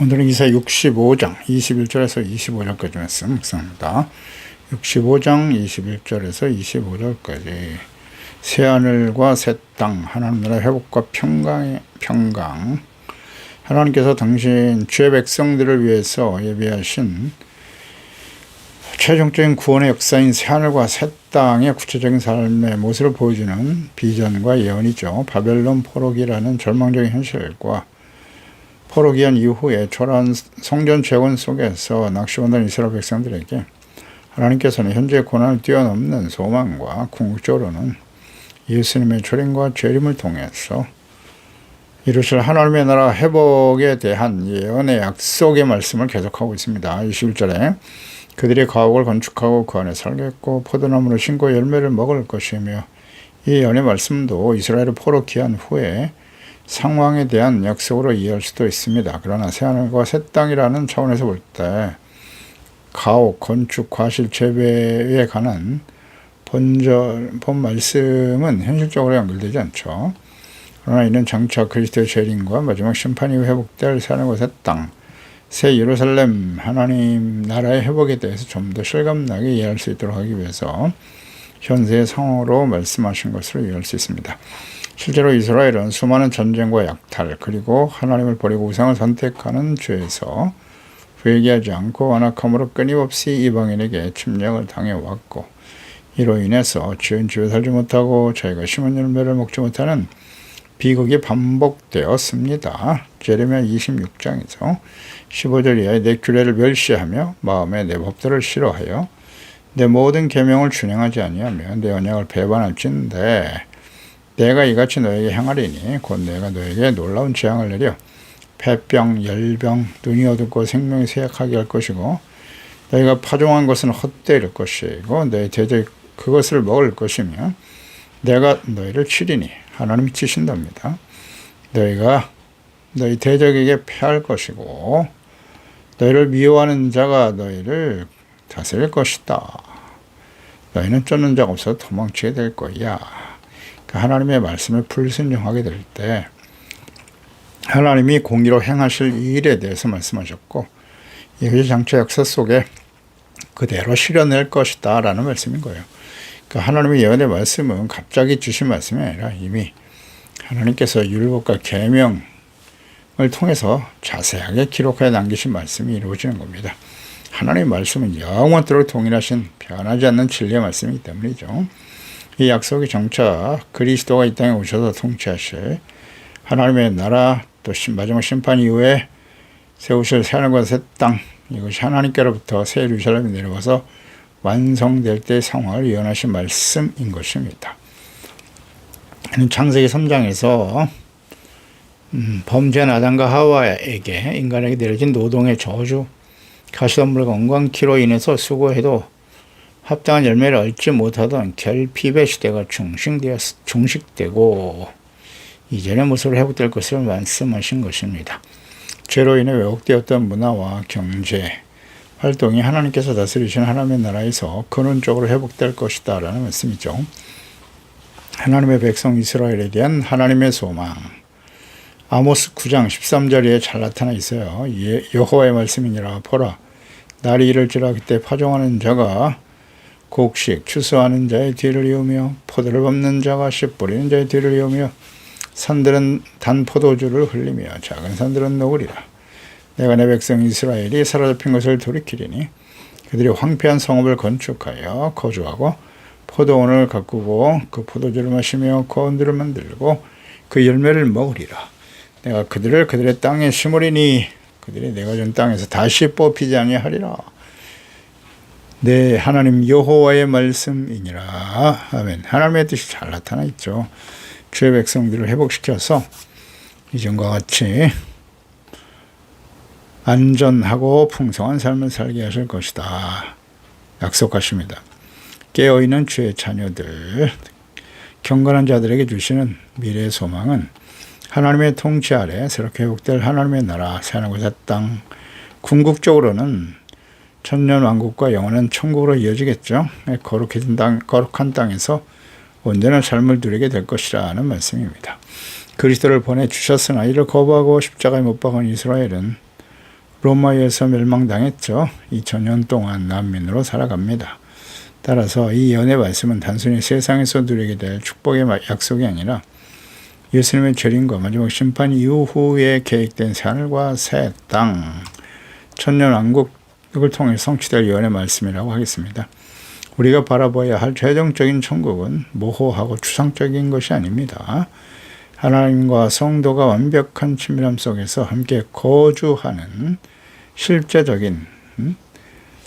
오늘은 이사 65장 21절에서 25절까지 말씀 묵상합니다. 65장 21절에서 25절까지 새하늘과 새 땅 하나님 나라 회복과 평강 하나님께서 당신 주의 백성들을 위해서 예비하신 최종적인 구원의 역사인 새하늘과 새 땅의 구체적인 삶의 모습을 보여주는 비전과 예언이죠. 바벨론 포로기라는 절망적인 현실과 포로기한 이후에 초라한 성전 재건 속에서 낚시원단 이스라엘 백성들에게 하나님께서는 현재의 고난을 뛰어넘는 소망과 궁극적으로는 예수님의 조림과 재림을 통해서 이루실 하나님의 나라 회복에 대한 예언의 약속의 말씀을 계속하고 있습니다. 21절에 그들이 가옥을 건축하고 그 안에 살겠고 포도나무를 심고 열매를 먹을 것이며 이 예언의 말씀도 이스라엘을 포로 귀한 후에 상황에 대한 약속으로 이해할 수도 있습니다. 그러나 새하늘과 새 땅이라는 차원에서 볼 때 가옥, 건축, 과실, 재배에 관한 본 말씀은 현실적으로 연결되지 않죠. 그러나 이는 장차 그리스도의 재림과 마지막 심판이 회복될 새하늘과 새 땅, 새 예루살렘 하나님 나라의 회복에 대해서 좀 더 실감나게 이해할 수 있도록 하기 위해서 현세의 상황으로 말씀하신 것으로 이해할 수 있습니다. 실제로 이스라엘은 수많은 전쟁과 약탈 그리고 하나님을 버리고 우상을 선택하는 죄에서 회개하지 않고 완악함으로 끊임없이 이방인에게 침략을 당해왔고 이로 인해서 지은 집에 살지 못하고 자기가 심은 열매를 먹지 못하는 비극이 반복되었습니다. 제레미야 26장에서 15절 이하에 내 규례를 멸시하며 마음에 내 법도를 싫어하여 내 모든 계명을 준행하지 아니하며 내 언약을 배반할진대 내가 이같이 너에게 행하리니 곧 내가 너에게 놀라운 재앙을 내려 폐병, 열병, 눈이 어둡고 생명이 쇠약하게 할 것이고 너희가 파종한 것은 헛되일 것이고 너희 대적이 그것을 먹을 것이며 내가 너희를 치리니 하나님이 치신답니다. 너희가 너희 대적에게 패할 것이고 너희를 미워하는 자가 너희를 다스릴 것이다. 너희는 쫓는 자가 없어 도망치게 될 거야. 하나님의 말씀을 불순종하게 될 때 하나님이 공의로 행하실 일에 대해서 말씀하셨고 이것이 장차 역사 속에 그대로 실현될 것이다 라는 말씀인 거예요. 하나님의 예언의 말씀은 갑자기 주신 말씀이 아니라 이미 하나님께서 율법과 계명을 통해서 자세하게 기록하여 남기신 말씀이 이루어지는 겁니다. 하나님의 말씀은 영원토록 동일하신 변하지 않는 진리의 말씀이기 때문이죠. 이 약속이 장차 그리스도가 이 땅에 오셔서 통치하실 하나님의 나라 또 마지막 심판 이후에 세우실 새하늘과 새 땅 이것이 하나님께로부터 새 예루살렘이 내려와서 완성될 때의 상황을 예언하신 말씀인 것입니다. 창세기 3장에서 범죄한 아담과 하와에게 인간에게 내려진 노동의 저주 가시덤불과 엉겅퀴로 인해서 수고해도 합당한 열매를 얻지 못하던 결핍의 시대가 종식되고 이전의 모습으로 회복될 것을 말씀하신 것입니다. 죄로 인해 왜곡되었던 문화와 경제 활동이 하나님께서 다스리신 하나님의 나라에서 근원적으로 회복될 것이다 라는 말씀이죠. 하나님의 백성 이스라엘에 대한 하나님의 소망 아모스 9장 13절에 잘 나타나 있어요. 여호와의 말씀이니라 보라 날이 이를지라 그때 파종하는 자가 곡식 추수하는 자의 뒤를 이으며 포도를 밟는 자가 씨 뿌리는 자의 뒤를 이으며 산들은 단 포도주를 흘리며 작은 산들은 녹으리라. 내가 내 백성 이스라엘이 사로잡힌 것을 돌이키리니 그들이 황폐한 성읍을 건축하여 거주하고 포도원을 가꾸고 그 포도주를 마시며 거원들을 만들고 그 열매를 먹으리라. 내가 그들을 그들의 땅에 심으리니 그들이 내가 준 땅에서 다시 뽑히지 아니하리라. 네, 하나님 여호와의 말씀이니라. 아멘. 하나님의 뜻이 잘 나타나 있죠. 주의 백성들을 회복시켜서 이전과 같이 안전하고 풍성한 삶을 살게 하실 것이다. 약속하십니다. 깨어있는 주의 자녀들, 경건한 자들에게 주시는 미래의 소망은 하나님의 통치 아래 새롭게 회복될 하나님의 나라, 새하늘과 새 땅, 궁극적으로는 천년 왕국과 영원한 천국으로 이어지겠죠. 거룩한 땅에서 온전한 삶을 누리게 될 것이라는 말씀입니다. 그리스도를 보내주셨으나 이를 거부하고 십자가에 못 박은 이스라엘은 로마에서 멸망당했죠. 2000년 동안 난민으로 살아갑니다. 따라서 이 예언의 말씀은 단순히 세상에서 누리게 될 축복의 약속이 아니라 예수님의 재림과 마지막 심판 이후에 계획된 새하늘과 새 땅, 천년왕국을 통해 성취될 예언의 말씀이라고 하겠습니다. 우리가 바라봐야 할 최종적인 천국은 모호하고 추상적인 것이 아닙니다. 하나님과 성도가 완벽한 친밀함 속에서 함께 거주하는 실제적인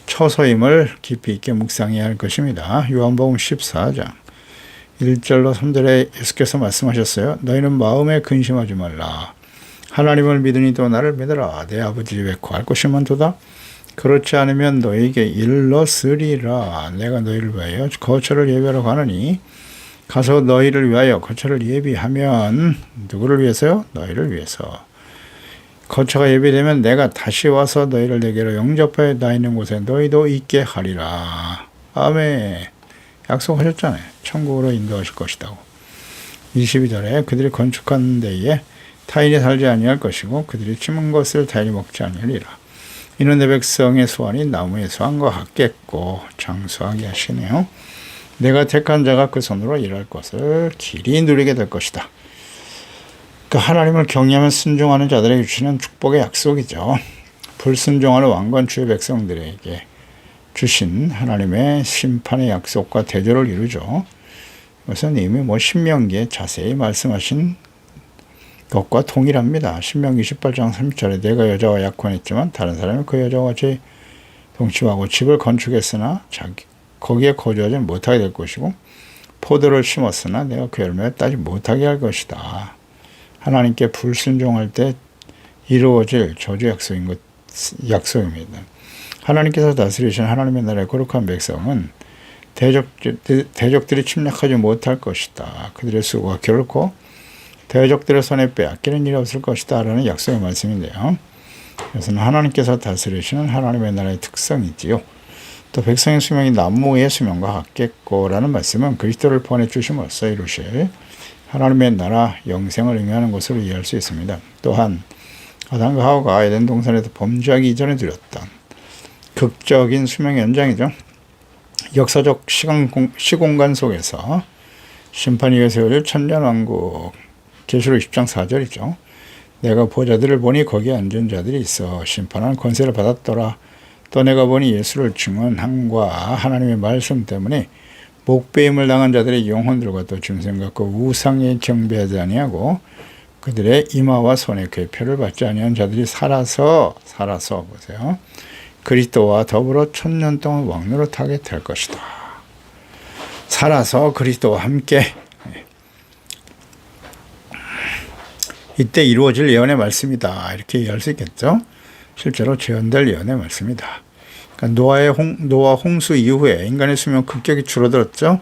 처소임을 깊이 있게 묵상해야 할 것입니다. 요한복음 14장 1절로 3절에 예수께서 말씀하셨어요. 너희는 마음에 근심하지 말라. 하나님을 믿으니 또 나를 믿으라. 내 아버지 집에 거할 곳이 많도다. 그렇지 않으면 너희에게 일렀으리라. 내가 너희를 위하여 거처를 예비하러 가느니 가서 너희를 위하여 거처를 예비하면 누구를 위해서요? 너희를 위해서. 거처가 예비되면 내가 다시 와서 너희를 내게로 영접하여 나 있는 곳에 너희도 있게 하리라. 아멘. 약속하셨잖아요. 천국으로 인도하실 것이다고. 22절에 그들이 건축한 데에 타인이 살지 아니할 것이고 그들이 심은 것을 타인이 먹지 아니하리라. 이는 내 백성의 소원이 나무의 소원과 같겠고 장수하게 하시네요. 내가 택한 자가 그 손으로 일할 것을 길이 누리게 될 것이다. 그 하나님을 경외하며 순종하는 자들에게 주시는 축복의 약속이죠. 불순종하는 왕건주의 백성들에게 주신 하나님의 심판의 약속과 대조를 이루죠. 이것은 이미 신명기에 자세히 말씀하신 것과 동일합니다. 신명기 18장 30절에 내가 여자와 약혼했지만 다른 사람이 그 여자와 같이 동침하고 집을 건축했으나 거기에 거주하지 못하게 될 것이고 포도를 심었으나 내가 그 열매를 따지 못하게 할 것이다. 하나님께 불순종할 때 이루어질 저주 약속입니다. 하나님께서 다스리신 하나님의 나라의 거룩한 백성은 대적들이 침략하지 못할 것이다. 그들의 수고가 결코 대적들의 손에 빼앗기는 일이 없을 것이다 라는 약속의 말씀인데요. 그것은 하나님께서 다스리시는 하나님의 나라의 특성이지요. 또 백성의 수명이 나무의 수명과 같겠고 라는 말씀은 그리스도를 보내주심으로써 이루실 하나님의 나라 영생을 의미하는 것으로 이해할 수 있습니다. 또한 아담과 하와가 에덴 동산에서 범죄하기 이전에 누렸던 극적인 수명의 연장이죠. 역사적 시공간 속에서 심판 이후에 세워질 천년왕국 계시록 20장 4절이죠. 내가 보좌들을 보니 거기에 앉은 자들이 있어 심판하는 권세를 받았더라. 또 내가 보니 예수를 증언함과 하나님의 말씀 때문에 목배임을 당한 자들의 영혼들과 또 짐승 같고 우상에 경배하지 아니하고 그들의 이마와 손에 그의 표를 받지 아니한 자들이 살아서 보세요. 그리스도와 더불어 1000년 동안 왕노릇하게 될 것이다. 살아서 그리스도와 함께 이때 이루어질 예언의 말씀이다. 이렇게 이해할 수 있겠죠. 실제로 재현될 예언의 말씀이다. 그러니까 노아 홍수 이후에 인간의 수명은 급격히 줄어들었죠.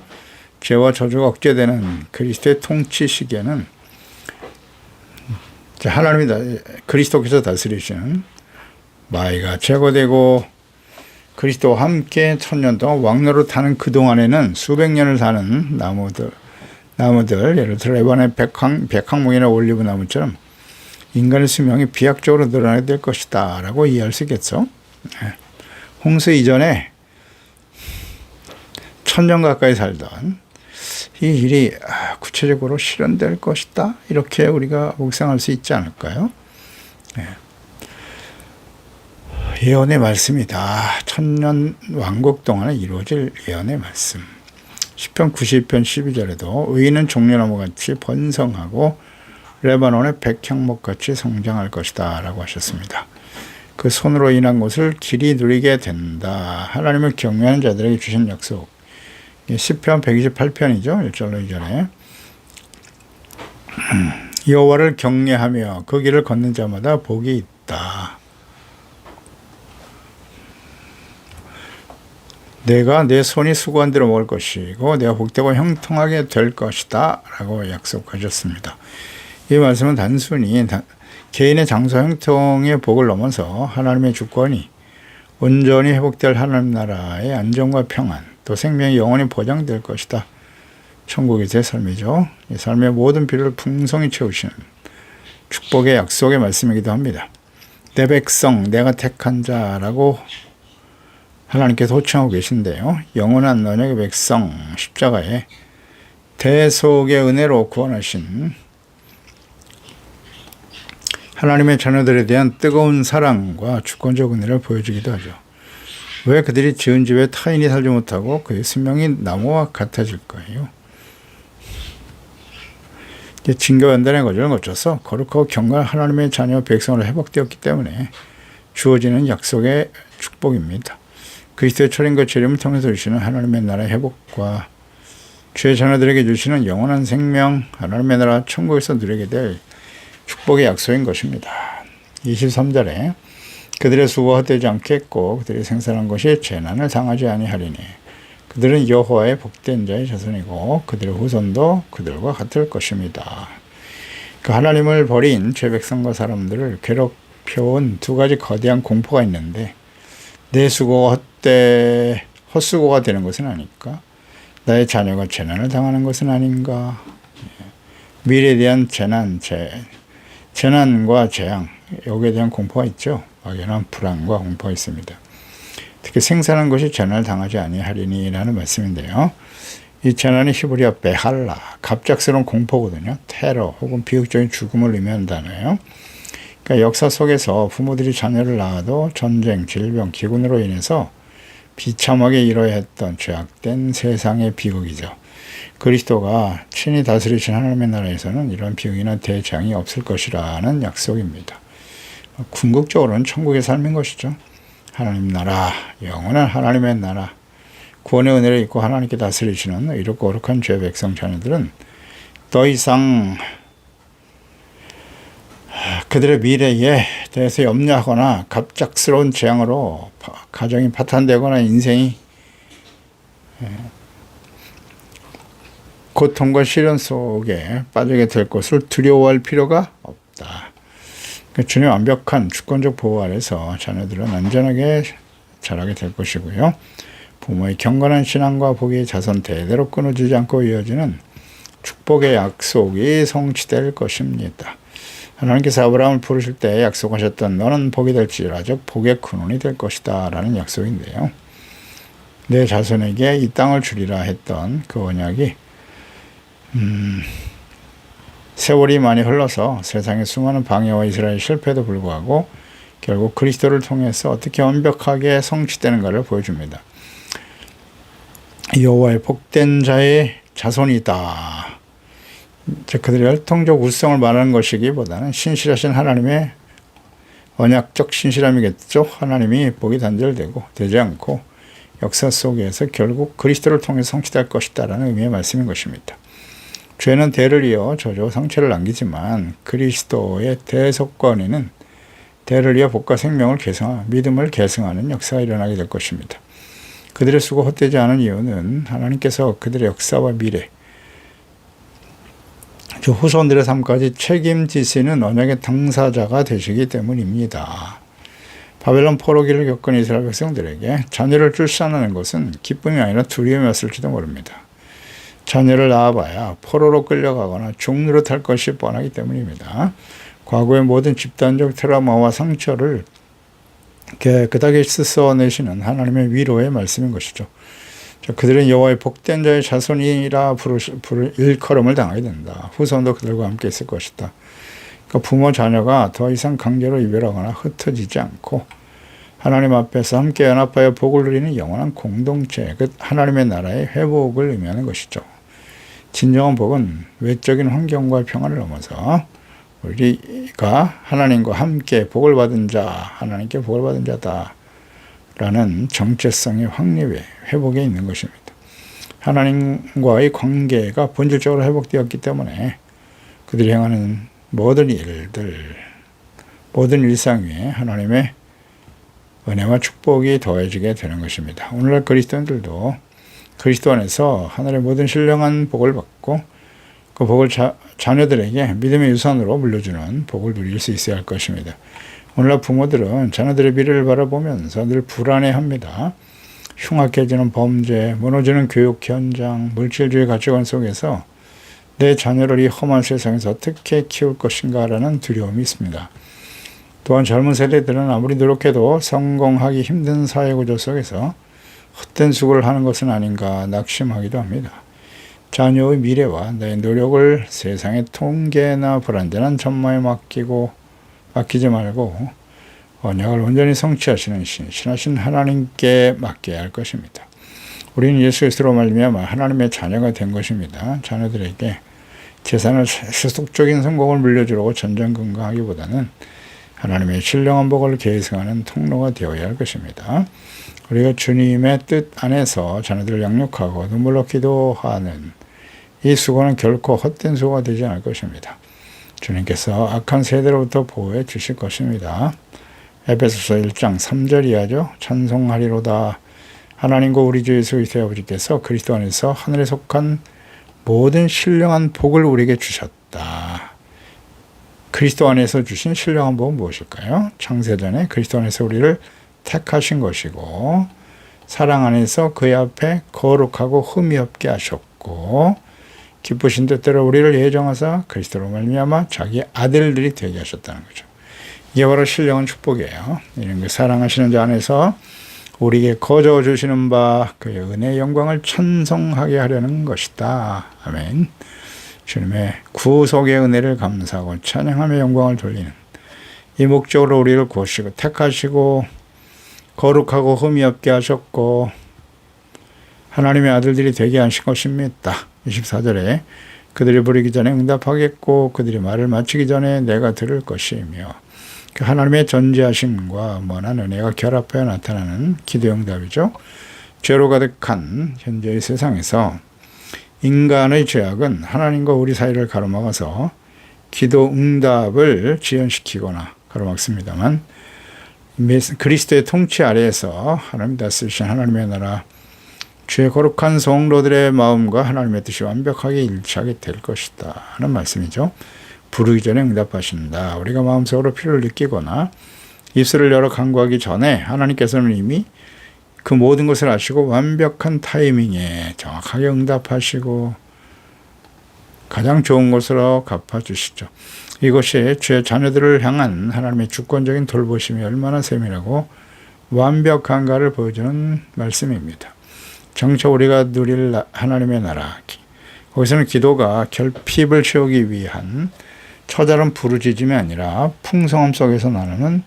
죄와 저주가 억제되는 그리스도의 통치 시기에는 하나님이 그리스도께서 다스리시는 마이가 제거되고 그리스도와 함께 1000년 동안 왕노릇하는 그동안에는 수백 년을 사는 나무들 예를 들어 레바논의 백항목이나 올리브 나무처럼 인간의 수명이 비약적으로 늘어나게 될 것이다 라고 이해할 수 있겠죠. 홍수 이전에 1000년 가까이 살던 이 일이 구체적으로 실현될 것이다 이렇게 우리가 묵상할 수 있지 않을까요? 예언의 말씀이다. 1000년 왕국 동안에 이루어질 예언의 말씀. 시편 90편 12절에도 의인은 종려나무같이 번성하고 레바논의 백향목같이 성장할 것이다 라고 하셨습니다. 그 손으로 인한 것을 길이 누리게 된다. 하나님을 경외하는 자들에게 주신 약속. 시편 128편이죠. 1절로 2절에 여호와를 경외하며 그 길을 걷는 자마다 복이 있다. 내가 내 손이 수고한 대로 먹을 것이고 내가 복되고 형통하게 될 것이다 라고 약속하셨습니다. 이 말씀은 단순히 개인의 장소 형통의 복을 넘어서 하나님의 주권이 온전히 회복될 하나님 나라의 안정과 평안 또 생명이 영원히 보장될 것이다. 천국에서의 삶이죠. 이 삶의 모든 필요를 풍성히 채우시는 축복의 약속의 말씀이기도 합니다. 내 백성, 내가 택한 자라고 하나님께서 호칭하고 계신데요. 영원한 언약의 백성, 십자가에 대속의 은혜로 구원하신 하나님의 자녀들에 대한 뜨거운 사랑과 주권적 은혜를 보여주기도 하죠. 왜 그들이 지은 집에 타인이 살지 못하고 그의 생명이 나무와 같아질 거예요. 징교연단의 거절을 거쳐서 거룩하고 경건한 하나님의 자녀 백성으로 회복되었기 때문에 주어지는 약속의 축복입니다. 그리스도의 철인과 재림을 통해서 주시는 하나님의 나라의 회복과 주의 자녀들에게 주시는 영원한 생명, 하나님의 나라 천국에서 누리게 될 축복의 약속인 것입니다. 23절에 그들의 수고가 헛되지 않겠고 그들이 생산한 것이 재난을 당하지 아니하리니 그들은 여호와의 복된 자의 자손이고 그들의 후손도 그들과 같을 것입니다. 그 하나님을 버린 죄 백성과 사람들을 괴롭혀온 두 가지 거대한 공포가 있는데 내 수고가 헛수고가 되는 것은 아닐까? 나의 자녀가 재난을 당하는 것은 아닌가? 미래에 대한 재난과 재앙, 여기에 대한 공포가 있죠. 막연한 불안과 공포가 있습니다. 특히 생산한 것이 재난을 당하지 아니하리니 라는 말씀인데요. 이 재난이 히브리어 베할라, 갑작스러운 공포거든요. 테러 혹은 비극적인 죽음을 의미하는 단어예요. 그러니까 역사 속에서 부모들이 자녀를 낳아도 전쟁, 질병, 기근으로 인해서 비참하게 이뤄야 했던 죄악된 세상의 비극이죠. 그리스도가 친히 다스리신 하나님의 나라에서는 이런 비극이나 대재앙이 없을 것이라는 약속입니다. 궁극적으로는 천국의 삶인 것이죠. 하나님 나라, 영원한 하나님의 나라, 구원의 은혜를 입고 하나님께 다스리시는 의롭고 거룩한 죄 백성 자녀들은 더 이상 그들의 미래에 대해서 염려하거나 갑작스러운 재앙으로 가정이 파탄되거나 인생이 고통과 시련 속에 빠지게 될 것을 두려워할 필요가 없다. 주님의 완벽한 주권적 보호 아래서 자녀들은 안전하게 자라게 될 것이고요. 부모의 경건한 신앙과 복의 자손 대대로 끊어지지 않고 이어지는 축복의 약속이 성취될 것입니다. 하나님께서 아브라함을 부르실 때 약속하셨던 너는 복이 될지라 즉 복의 근원이 될 것이다 라는 약속인데요. 내 자손에게 이 땅을 주리라 했던 그 언약이 세월이 많이 흘러서 세상의 수많은 방해와 이스라엘 실패에도 불구하고 결국 그리스도를 통해서 어떻게 완벽하게 성취되는가를 보여줍니다. 여호와의 복된 자의 자손이다. 그들의 혈통적 우수성을 말하는 것이기보다는 신실하신 하나님의 언약적 신실함이겠죠. 하나님이 복이 단절되고 되지 않고 역사 속에서 결국 그리스도를 통해 성취될 것이다 라는 의미의 말씀인 것입니다. 죄는 대를 이어 저주와 상처를 남기지만 그리스도의 대속권에는 대를 이어 복과 생명을 믿음을 계승하는 역사가 일어나게 될 것입니다. 그들의 수고 헛되지 않은 이유는 하나님께서 그들의 역사와 미래, 후손들의 삶까지 책임지시는 언약의 당사자가 되시기 때문입니다. 바벨론 포로기를 겪은 이스라엘 백성들에게 자녀를 출산하는 것은 기쁨이 아니라 두려움이었을지도 모릅니다. 자녀를 낳아봐야 포로로 끌려가거나 종로로 탈 것이 뻔하기 때문입니다. 과거의 모든 집단적 트라우마와 상처를 깨끗하게 씻어내시는 하나님의 위로의 말씀인 것이죠. 그들은 여호와의 복된 자의 자손이라 일컬음을 당하게 된다. 후손도 그들과 함께 있을 것이다. 그러니까 부모 자녀가 더 이상 강제로 이별하거나 흩어지지 않고 하나님 앞에서 함께 연합하여 복을 누리는 영원한 공동체, 그 하나님의 나라의 회복을 의미하는 것이죠. 진정한 복은 외적인 환경과 평안을 넘어서 우리가 하나님과 함께 복을 받은 자, 하나님께 복을 받은 자다 라는 정체성의 확립에 회복에 있는 것입니다. 하나님과의 관계가 본질적으로 회복되었기 때문에 그들이 행하는 모든 일들, 모든 일상 위에 하나님의 은혜와 축복이 더해지게 되는 것입니다. 오늘날 그리스도인들도 그리스도 안에서 하늘의 모든 신령한 복을 받고 그 복을 자녀들에게 믿음의 유산으로 물려주는 복을 누릴 수 있어야 할 것입니다. 오늘날 부모들은 자녀들의 미래를 바라보면서 늘 불안해합니다. 흉악해지는 범죄, 무너지는 교육 현장, 물질주의 가치관 속에서 내 자녀를 이 험한 세상에서 어떻게 키울 것인가라는 두려움이 있습니다. 또 또한 젊은 세대들은 아무리 노력해도 성공하기 힘든 사회구조 속에서 헛된 수고를 하는 것은 아닌가 낙심하기도 합니다. 자녀의 미래와 나의 노력을 세상의 통계나 불안전한 전망에 맡기지 말고 언약을 온전히 성취하시는 신실하신 하나님께 맡겨야 할 것입니다. 우리는 예수 그리스도로 말미암아 하나님의 자녀가 된 것입니다. 자녀들에게 재산을 세속적인 성공을 물려주려고 전전긍긍하기보다는 하나님의 신령한 복을 계승하는 통로가 되어야 할 것입니다. 우리가 주님의 뜻 안에서 자녀들을 양육하고 눈물로 기도하는 이 수고는 결코 헛된 수고가 되지 않을 것입니다. 주님께서 악한 세대로부터 보호해 주실 것입니다. 에베소서 1장 3절 이하죠. 찬송하리로다. 하나님과 우리 주 예수 그리스도의 아버지께서 그리스도 안에서 하늘에 속한 모든 신령한 복을 우리에게 주셨다. 그리스도 안에서 주신 신령한 복은 무엇일까요? 창세전에 그리스도 안에서 우리를 택하신 것이고 사랑 안에서 그의 앞에 거룩하고 흠이 없게 하셨고 기쁘신 뜻대로 우리를 예정하사 그리스도로 말미암아 자기 아들들이 되게 하셨다는 거죠. 이게 바로 신령한 축복이에요. 이런 그 사랑하시는 자 안에서 우리에게 거저 주시는 바 그의 은혜의 영광을 찬송하게 하려는 것이다. 아멘. 주님의 구속의 은혜를 감사하고 찬양하며 영광을 돌리는 이 목적으로 우리를 구하시고 택하시고 거룩하고 흠이 없게 하셨고 하나님의 아들들이 되게 하신 것입니다. 24절에 그들이 부르기 전에 응답하겠고 그들이 말을 마치기 전에 내가 들을 것이며 그 하나님의 전지하심과 무한한 은혜가 결합하여 나타나는 기도 응답이죠. 죄로 가득한 현재의 세상에서 인간의 죄악은 하나님과 우리 사이를 가로막아서 기도 응답을 지연시키거나 가로막습니다만 그리스도의 통치 아래에서 하나님 다스리신 하나님의 나라 주의 거룩한 성도들의 마음과 하나님의 뜻이 완벽하게 일치하게 될 것이다 하는 말씀이죠. 부르기 전에 응답하신다. 우리가 마음속으로 필요를 느끼거나 입술을 열어 간구하기 전에 하나님께서는 이미 그 모든 것을 아시고 완벽한 타이밍에 정확하게 응답하시고 가장 좋은 것으로 갚아주시죠. 이것이 주의 자녀들을 향한 하나님의 주권적인 돌보심이 얼마나 세밀하고 완벽한가를 보여주는 말씀입니다. 정처 우리가 누릴 하나님의 나라, 거기서는 기도가 결핍을 채우기 위한 처절한 부르짖음이 아니라 풍성함 속에서 나누는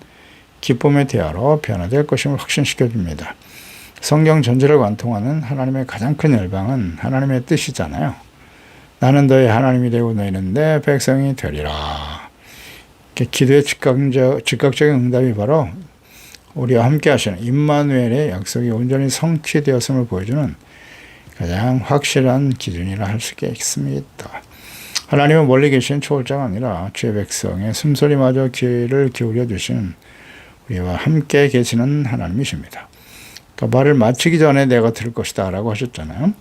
기쁨의 대화로 변화될 것임을 확신시켜줍니다. 성경 전체를 관통하는 하나님의 가장 큰 열방은 하나님의 뜻이잖아요. 나는 너의 하나님이 되고 너희는 내 백성이 되리라. 기도의 즉각적인 응답이 바로 우리와 함께 하시는 임마누엘의 약속이 온전히 성취되었음을 보여주는 가장 확실한 기준이라 할 수 있습니다. 하나님은 멀리 계신 초월자가 아니라 주의 백성의 숨소리마저 귀를 기울여 주시는 우리와 함께 계시는 하나님이십니다. 그러니까 말을 마치기 전에 내가 들을 것이다 라고 하셨잖아요.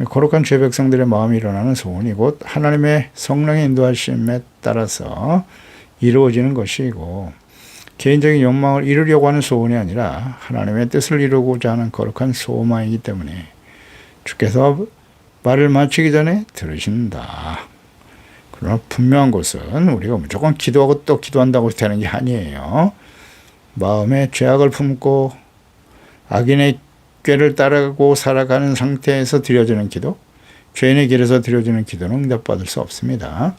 거룩한 주의 백성들의 마음이 일어나는 소원이 곧 하나님의 성령의 인도하심에 따라서 이루어지는 것이고 개인적인 욕망을 이루려고 하는 소원이 아니라 하나님의 뜻을 이루고자 하는 거룩한 소망이기 때문에 주께서 말을 마치기 전에 들으신다. 그러나 분명한 것은 우리가 무조건 기도하고 또 기도한다고 되는 게 아니에요. 마음에 죄악을 품고 악인의 꾀를 따르고 살아가는 상태에서 드려지는 기도, 죄인의 길에서 드려지는 기도는 응답받을 수 없습니다.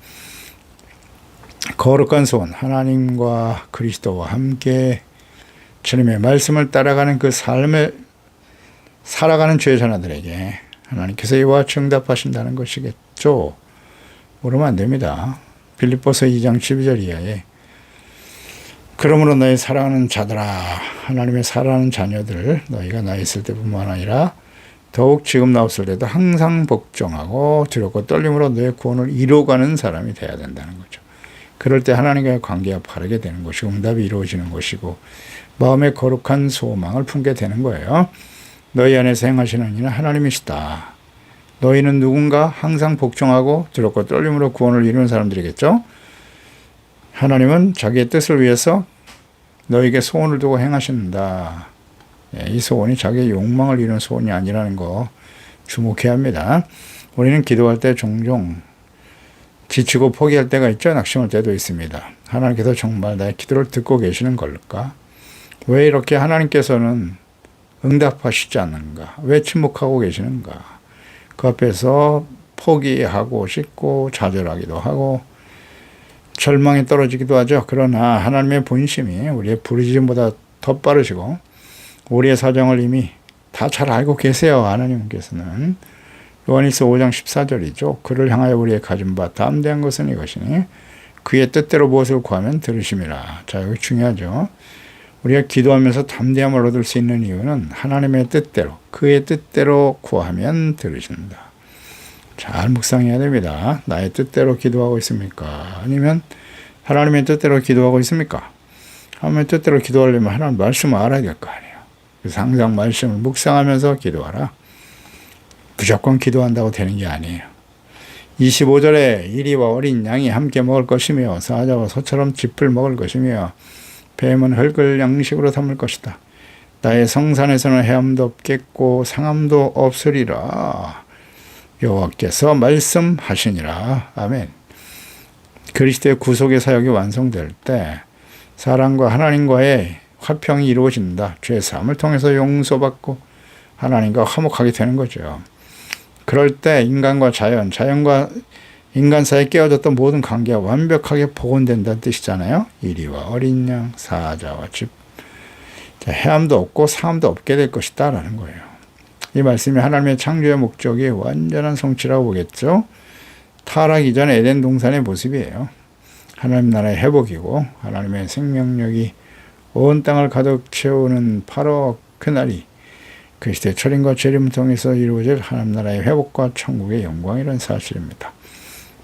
거룩한 소원, 하나님과 그리스도와 함께 주님의 말씀을 따라가는 그 삶을 살아가는 주의 자녀들에게 하나님께서 이와 같이 응답하신다는 것이겠죠. 모르면 안 됩니다. 빌립보서 2장 12절 이하에 그러므로 너희 사랑하는 자들아 하나님의 사랑하는 자녀들 너희가 나 있을 때뿐만 아니라 더욱 지금 나 없을 때도 항상 복종하고 두렵고 떨림으로 너의 구원을 이루어가는 사람이 돼야 된다는 거죠. 그럴 때 하나님과의 관계가 바르게 되는 것이고 응답이 이루어지는 것이고 마음의 거룩한 소망을 품게 되는 거예요. 너희 안에서 행하시는 이는 하나님이시다. 너희는 누군가 항상 복종하고 두렵고 떨림으로 구원을 이루는 사람들이겠죠. 하나님은 자기의 뜻을 위해서 너에게 소원을 두고 행하신다. 이 소원이 자기의 욕망을 이루는 소원이 아니라는 거 주목해야 합니다. 우리는 기도할 때 종종 지치고 포기할 때가 있죠. 낙심할 때도 있습니다. 하나님께서 정말 나의 기도를 듣고 계시는 걸까? 왜 이렇게 하나님께서는 응답하시지 않는가? 왜 침묵하고 계시는가? 그 앞에서 포기하고 싶고 좌절하기도 하고 절망에 떨어지기도 하죠. 그러나 하나님의 본심이 우리의 부르짖음보다 더 빠르시고 우리의 사정을 이미 다 잘 알고 계세요. 하나님께서는. 요한일서 5장 14절이죠. 그를 향하여 우리의 가진 바 담대한 것은 이것이니 그의 뜻대로 무엇을 구하면 들으심이라. 자, 여기 중요하죠. 우리가 기도하면서 담대함을 얻을 수 있는 이유는 하나님의 뜻대로, 그의 뜻대로 구하면 들으신다. 잘 묵상해야 됩니다. 나의 뜻대로 기도하고 있습니까? 아니면 하나님의 뜻대로 기도하고 있습니까? 하나님의 뜻대로 기도하려면 하나님 말씀을 알아야 될 거 아니에요. 그래서 항상 말씀을 묵상하면서 기도하라. 무조건 기도한다고 되는 게 아니에요. 25절에 이리와 어린 양이 함께 먹을 것이며 사자와 소처럼 짚을 먹을 것이며 뱀은 흙을 양식으로 삼을 것이다. 나의 성산에서는 해함도 없겠고 상함도 없으리라. 여호와께서 말씀하시니라. 아멘. 그리스도의 구속의 사역이 완성될 때 사람과 하나님과의 화평이 이루어진다. 죄사함을 통해서 용서받고 하나님과 화목하게 되는 거죠. 그럴 때 인간과 자연, 자연과 인간 사이에 깨어졌던 모든 관계가 완벽하게 복원된다는 뜻이잖아요. 이리와 어린 양, 사자와 집. 해함도 없고 상함도 없게 될 것이다 라는 거예요. 이 말씀이 하나님의 창조의 목적이 완전한 성취라고 보겠죠. 타락 이전의 에덴 동산의 모습이에요. 하나님 나라의 회복이고 하나님의 생명력이 온 땅을 가득 채우는 바로 그날이 그리스도의 철인과 재림을 통해서 이루어질 하나님 나라의 회복과 천국의 영광이라는 사실입니다.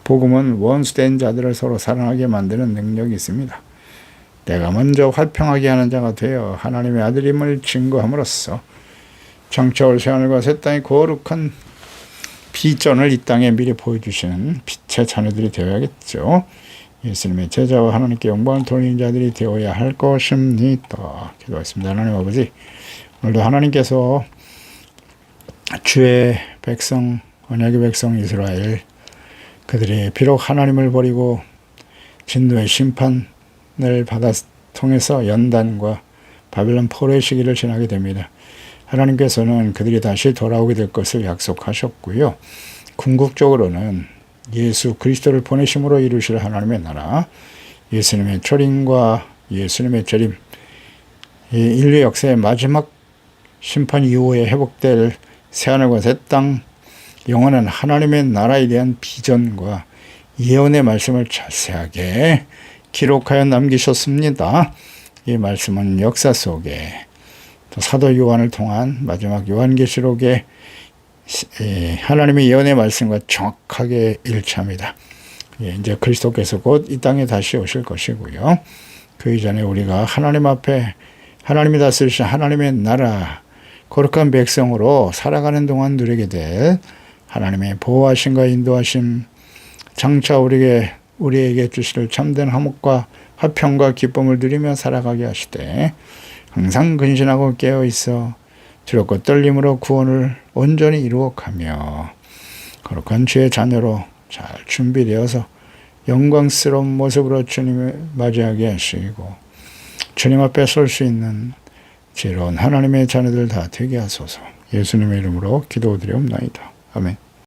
복음은 원수된 자들을 서로 사랑하게 만드는 능력이 있습니다. 내가 먼저 화평하게 하는 자가 되어 하나님의 아들임을 증거함으로써 장차올 새하늘과 새 땅의 거룩한 비전을 이 땅에 미리 보여주시는 빛의 자녀들이 되어야겠죠. 예수님의 제자와 하나님께 영광을 돌리는 자들이 되어야 할 것입니다. 기도하겠습니다. 하나님 아버지, 오늘도 하나님께서 주의 백성, 언약의 백성 이스라엘, 그들이 비록 하나님을 버리고 진노의 심판을 받아 통해서 연단과 바벨론 포로의 시기를 지나게 됩니다. 하나님께서는 그들이 다시 돌아오게 될 것을 약속하셨고요. 궁극적으로는 예수 그리스도를 보내심으로 이루실 하나님의 나라, 예수님의 초림과 예수님의 재림, 인류 역사의 마지막 심판 이후에 회복될 새하늘과 새 땅, 영원한 하나님의 나라에 대한 비전과 예언의 말씀을 자세하게 기록하여 남기셨습니다. 이 말씀은 역사 속에 또 사도 요한을 통한 마지막 요한계시록에 하나님의 예언의 말씀과 정확하게 일치합니다. 이제 그리스도께서 곧 이 땅에 다시 오실 것이고요. 그 이전에 우리가 하나님 앞에 하나님이 다스리신 하나님의 나라, 거룩한 백성으로 살아가는 동안 누리게 될 하나님의 보호하심과 인도하심, 장차 우리에게 주실 참된 화목과 화평과 기쁨을 누리며 살아가게 하시되 항상 근신하고 깨어있어 두렵고 떨림으로 구원을 온전히 이루어가며 거룩한 주의 자녀로 잘 준비되어서 영광스러운 모습으로 주님을 맞이하게 하시고 주님 앞에 설 수 있는 지혜로운 하나님의 자녀들 다 되게 하소서. 예수님의 이름으로 기도드리옵나이다. 아멘.